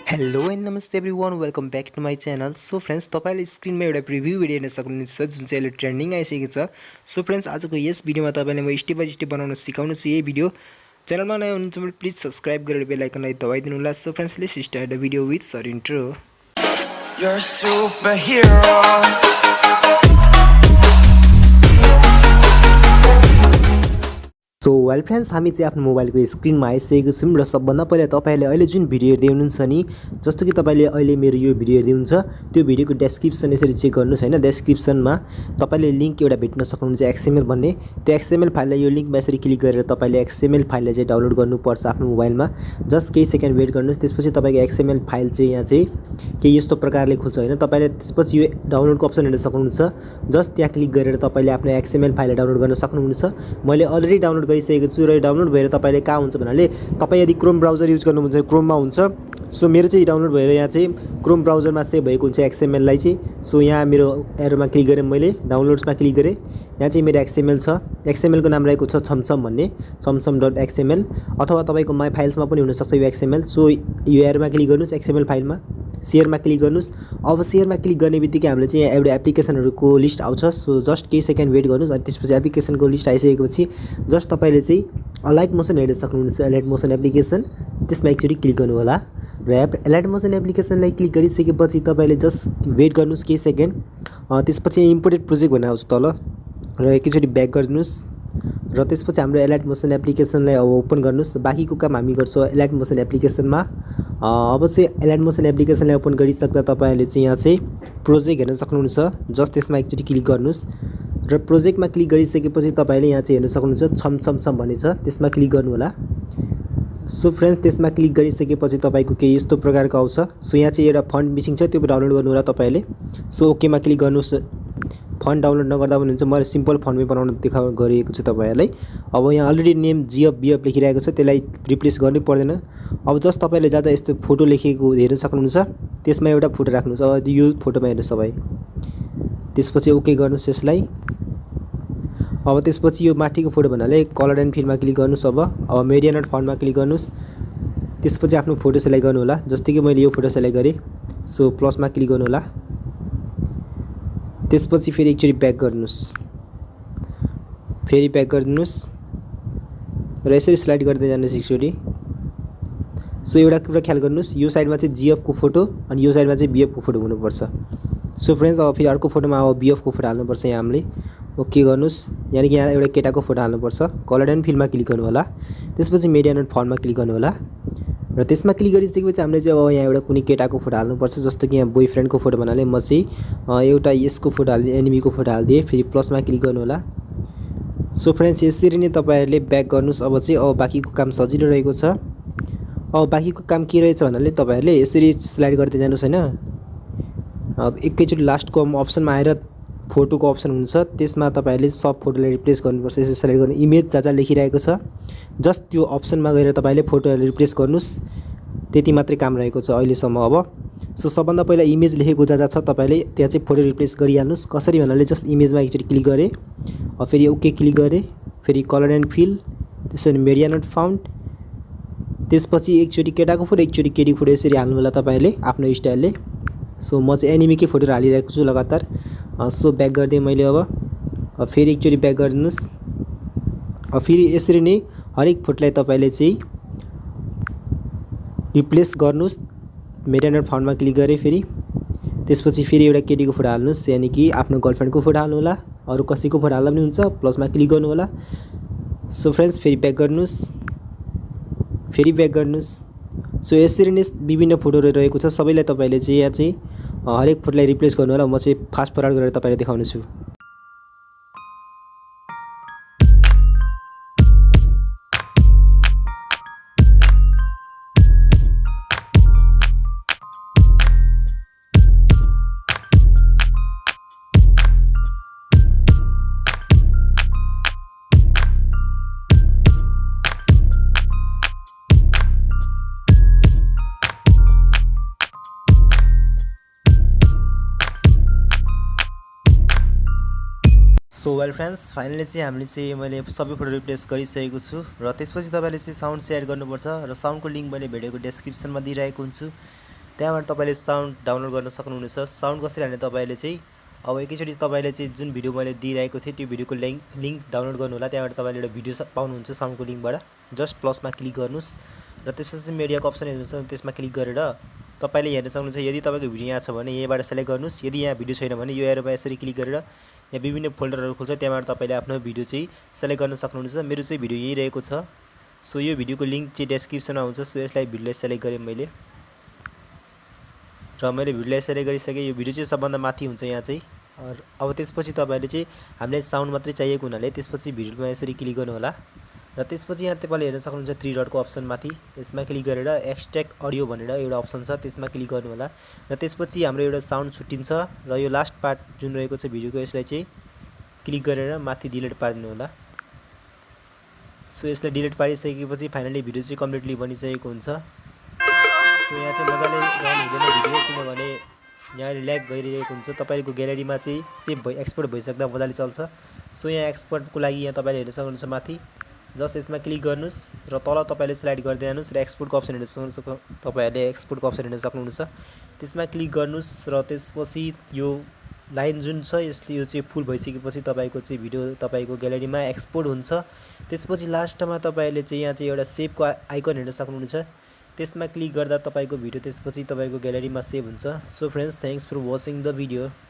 Hello and Namaste everyone, welcome back to my channel. So friends, तपाईले स्क्रिनमा एउटा preview video हेर्न सक्नुहुन्छ जुन चाहिँ अहिले ट्रेन्डिङ आइसकेको छ. सो फ्रेन्ड्स, आजको यस भिडियोमा तपाईलाई म स्टेप बाइ स्टेप बनाउन सिकाउनु छु. यही भिडियो च्यानलमा नयाँ हुनुहुन्छ भने प्लिज सब्स्क्राइब गरेर बेल आइकनलाई दबाइदिनु होला. So friends, let's start the video with short intro. You're a superhero. So well friends, हामी चाहिँ आफ्नो मोबाइलको स्क्रिनमा आइसकेको छौँ र सबभन्दा पहिला तपाईले अहिले जुन भिडियो हेर्दै हुनुहुन्छ नि, जस्तो कि तपाईले अहिले मेरो यो भिडियो हेर्दै हुनुहुन्छ, त्यो भिडियोको डेस्क्रिप्सन यसरी चेक गर्नुस् हैन. डेस्क्रिप्सनमा तपाईले लिंक एउटा भेट्न सक्नुहुन्छ XML भन्ने. त्यो XML फाइललाई यो लिंकमा यसरी क्लिक गरेर तपाईले XML फाइललाई चाहिँ डाउनलोड गर्नुपर्छ आफ्नो मोबाइलमा. जस्ट केही सेकेन्ड वेट गर्नुस्. त्यसपछि तपाईको XML फाइल चाहिँ यहाँ चाहिँ केही यस्तो प्रकारले खुल्छ हैन. तपाईले त्यसपछि यो डाउनलोडको अप्सन हेर्न सक्नुहुन्छ. जस्ट त्यहाँ क्लिक गरेर तपाईले आफ्नो XML फाइललाई डाउनलोड गर्न सक्नुहुन्छ. मैले अलरेडी डाउनलोड गरिसकेको छु र डाउनलोड भएर तपाईले कहाँ हुन्छ भन्नाले तपाई यदि क्रोम ब्राउजर युज गर्नुहुन्छ क्रोममा हुन्छ. सो मेरो चाहिँ डाउनलोड भएर यहाँ चाहिँ क्रोम ब्राउजरमा सेभ भएको हुन्छ XML लाई चाहिँ. सो यहाँ मेरो एरोमा क्लिक गरेँ, मैले डाउनलोड्समा क्लिक गरेँ. यहाँ चाहिँ मेरो XML छ. XML को नाम रहेको छ छमछम भन्ने, छमछम.xml, अथवा तपाईको माई फाइल्समा पनि हुन सक्छ यो XML. सो यो एरोमा क्लिक गर्नुस्, XML फाइलमा शेयरमा क्लिक गर्नुस्. अब शेयरमा क्लिक गर्ने बित्तिकै हामीले चाहिँ यहाँ एउटा एप्लिकेसनहरुको लिस्ट आउँछ. सो जस्ट केही सेकेन्ड वेट गर्नुस्. अनि त्यसपछि एप्लिकेसनको लिस्ट आइसकेपछि जस्ट तपाईले चाहिँ Alightmotion हेर्न सक्नुहुन्छ. Alightmotion एप्लिकेसन, त्यसमा एकचोटी क्लिक गर्नु होला र Alightmotion एप्लिकेसनलाई क्लिक गरिसकेपछि तपाईले जस्ट वेट गर्नुस् केही सेकेन्ड. त्यसपछि इम्पोर्टेड प्रोजेक्ट भन्ने आउँछ तल र एकचोटी ब्याक गर्नुस् र त्यसपछि हाम्रो Alightmotion एप्लिकेसनलाई अब ओपन गर्नुस्. बाकीको काम हामी गर्छौं Alightmotion एप्लिकेसनमा. अब चाहिँ Alightmotion एप्लिकेसनलाई ओपन गरिसक्दा तपाईले चाहिँ यहाँ चाहिँ प्रोजेक्ट हेर्न सक्नुहुन्छ. जस्ट त्यसमा एकचोटी क्लिक गर्नुस् र प्रोजेक्टमा क्लिक गरिसकेपछि तपाईले यहाँ चाहिँ हेर्न सक्नुहुन्छ छमछम भन्ने छ, त्यसमा क्लिक गर्नु होला. सो फ्रेन्ड्स, त्यसमा क्लिक गरिसकेपछि तपाईको केही यस्तो प्रकारको आउँछ. सो यहाँ चाहिँ एउटा फन्ट मिसिङ छ, त्यो डाउनलोड गर्नु होला तपाईले. सो ओकेमा क्लिक गर्नुस्. फन्ट डाउनलोड नगर्दा पनि हुन्छ, मैले सिम्पल फन्टमै बनाउन गरेको छु तपाईहरुलाई. अब यहाँ अलरेडी नेम GF लेखिरहेको छ, त्यसलाई रिप्लेस गर्नै पर्दैन. अब जस्ट तपाईले जहाँ यस्तो फोटो लेखेको हेर्न सक्नुहुन्छ, त्यसमा एउटा फोटो राख्नुस्. अब यो फोटोमा हेर्नुस् सबै. त्यसपछि ओके गर्नुस् यसलाई. अब त्यसपछि यो माथिको फोटो भन्नाले कलर एन्ड फिलमा क्लिक गर्नुस्. अब मिडिया नोट फन्टमा क्लिक गर्नुस्. त्यसपछि आफ्नो फोटो सेलेक्ट गर्नु होला. जस्तै कि मैले यो फोटो सेलेक्ट गरे. सो प्लसमा क्लिक गर्नु होला. त्यसपछि फेरि एकचोटी ब्याक गर्नुस्. फेरि ब्याक गर्नुस् र यसरी स्लाइड गर्दै जानुस् एकचोटी. सो एउटा कुरा ख्याल गर्नुस्, यो साइडमा चाहिँ GF को फोटो अनि यो साइडमा चाहिँ BF को फोटो हुनुपर्छ. सो फ्रेन्ड्स, अब फेरि अर्को फोटोमा अब BF को फोटो हाल्नुपर्छ. यहाँ हामीले ओके गर्नुस्. यानी कि यहाँ एउटा केटाको फोटो हाल्नुपर्छ. कलर एन्ड फिलमा क्लिक गर्नु होला. त्यसपछि मिडिया नोट फन्टमा क्लिक गर्नु होला र त्यसमा क्लिक गरिसकेपछि हामीले चाहिँ अब यहाँ एउटा कुनै केटाको फोटो हाल्नुपर्छ. जस्तो कि यहाँ बोयफ्रेन्डको फोटो भन्नाले म चाहिँ एउटा यसको फोटो हाल्दिए, एनिमीको फोटो हाल्दिए. फेरि प्लसमा क्लिक गर्नु होला. सो फ्रेन्ड्स, यसरी नै तपाईहरुले ब्याक गर्नुस्. अब चाहिँ अब बाकीको काम सजिलो रहेको छ. अब बाकीको काम के रहेछ भन्नाले तपाईहरुले यसरी स्लाइड गर्दै जानुस् हैन. अब एकैचोटी लास्टको अप्सनमा आएर फोटोको अप्सन हुन्छ, त्यसमा तपाईहरुले सब फोटोलाई रिप्लेस गर्नुपर्छ. यसरी सेलेक्ट गर्नु. इमेज जहाँ लेखिरहेको छ जस्ट त्यो अप्सनमा गएर तपाईले फोटोलाई रिप्लेस गर्नुस्. त्यति मात्रै काम रहेको छ अहिलेसम्म. अब सो सबभन्दा पहिला इमेज लेखेको जहाँ छ तपाईले त्यहाँ चाहिँ फोटो रिप्लेस गरिहाल्नुस्. कसरी भन्नाले जस्ट इमेजमा एकचोटी क्लिक गरे, अब फेरि ओके क्लिक गरे, फेरि कलर एन्ड फिल, त्यसपछि मिडिया नोट फन्ट, त्यसपछि एकचोटी केटाको फोटो एकचोटी केटीको फोटो यसरी हाल्नु होला तपाईले आफ्नो स्टाइलले. सो म चाहिँ एनिमीकै फोटो हालिरहेको छु लगातार. सो ब्याक गर्दै मैले अब फेरि एकचोटी ब्याक गर्दिनुस्. अब फेरि यसरी नै हरेक फोटोलाई तपाईले चाहिँ रिप्लेस गर्नुस्. मिडिया नोट फन्टमा क्लिक गरे फेरि. त्यसपछि फेरि एउटा केटीको फोटो हाल्नुस्, यानी कि आफ्नो गर्लफ्रेन्डको फोटो हाल्नु होला. अरु कसैको फोटो हाल्दा पनि हुन्छ. प्लसमा क्लिक गर्नु होला. सो फ्रेन्ड्स, फेरि ब्याक गर्नुस्, फेरि ब्याक गर्नुस्. सो यसरी नै विभिन्न फोटोहरु रहेको छ. सबैलाई तपाईले चाहिँ यहाँ चाहिँ हरेक फोटोलाई रिप्लेस गर्नु होला. म चाहिँ फास्ट फरवर्ड गरेर तपाईलाई देखाउने छु. सो वेल फ्रेन्ड्स फाइनली चाहिँ हामीले चाहिँ मैले सबै फोटो रिप्लेस गरिसकेको छु र त्यसपछि तपाईँले चाहिँ साउन्ड सेयर गर्नुपर्छ र साउन्डको लिङ्क मैले भिडियोको डेस्क्रिप्सनमा दिइरहेको हुन्छु। त्यहाँबाट तपाईँले साउन्ड डाउनलोड गर्न सक्नुहुनेछ। साउन्ड कसरी हाल्ने तपाईँले चाहिँ अब एकैचोटि तपाईँले चाहिँ जुन भिडियो मैले दिइरहेको थिएँ त्यो भिडियोको लिङ्क डाउनलोड गर्नु होला। त्यहाँबाट तपाईँले एउटा भिडियो पाउनुहुन्छ साउन्डको लिङ्कबाट। जस्ट प्लसमा क्लिक गर्नुहोस् र त्यसपछि मिडियाको अप्सन हेर्नुहोस्, त्यसमा क्लिक गरेर तपाईँले हेर्न सक्नुहुन्छ। यदि तपाईँको भिडियो यहाँ छ भने यहीँबाट सेलेक्ट गर्नुहोस्, यदि यहाँ भिडियो छैन भने यो एरोमा यसरी क्लिक गरेर यहाँ विभिन्न फोल्डरहरू खुल्छ, त्यहाँबाट तपाईँले आफ्नो भिडियो चाहिँ सेलेक्ट गर्न सक्नुहुनेछ। मेरो चाहिँ भिडियो यही रहेको छ। सो यो भिडियोको लिङ्क चाहिँ डेस्क्रिप्सनमा हुन्छ। सो यसलाई भिडियोलाई सेलेक्ट गरेँ मैले र मैले भिडियोलाई सेलेक्ट गरिसकेँ। यो भिडियो चाहिँ सबभन्दा माथि हुन्छ यहाँ चाहिँ। अब त्यसपछि तपाईँले चाहिँ हामीलाई साउन्ड मात्रै चाहिएको हुनाले त्यसपछि भिडियोमा यसरी क्लिक गर्नु होला र त्यसपछि यहाँ तपाईँले हेर्न सक्नुहुन्छ 3 डटको अप्सन माथि, यसमा क्लिक गरेर एक्सट्र्याक्ट अडियो भनेर एउटा अप्सन छ, त्यसमा क्लिक गर्नु होला र त्यसपछि हाम्रो एउटा साउन्ड छुट्टिन्छ र यो लास्ट पार्ट जुन रहेको छ भिडियोको यसलाई चाहिँ क्लिक गरेर माथि डिलिट पारिदिनु होला। सो यसलाई डिलिट पारिसकेपछि फाइनली भिडियो चाहिँ कम्प्लिटली बनिसकेको हुन्छ। सो यहाँ चाहिँ मजाले रन हुँदैन भिडियो, किनभने यहाँ ल्याग गइरहेको हुन्छ। तपाईँको ग्यालेरीमा चाहिँ सेभ एक्सपोर्ट भइसक्दा मजाले चल्छ। सो यहाँ एक्सपोर्टको लागि यहाँ तपाईँले हेर्न सक्नुहुन्छ माथि, जस्ट यसमा क्लिक गर्नुहोस् र तल तपाईँले स्लाइड गर्दै जानुहोस् र एक्सपोर्टको अप्सन हेर्न सक्नुहुन्छ। तपाईँहरूले एक्सपोर्टको अप्सन हेर्न सक्नुहुन्छ, त्यसमा क्लिक गर्नुहोस् र त्यसपछि यो लाइन जुन छ यसले यो चाहिँ फुल भइसकेपछि तपाईँको चाहिँ भिडियो तपाईँको ग्यालेरीमा एक्सपोर्ट हुन्छ। त्यसपछि लास्टमा तपाईँले चाहिँ यहाँ चाहिँ एउटा सेभको आइकन हेर्न सक्नुहुन्छ, त्यसमा क्लिक गर्दा तपाईँको भिडियो त्यसपछि तपाईँको ग्यालेरीमा सेभ हुन्छ। So friends, thanks for watching the video.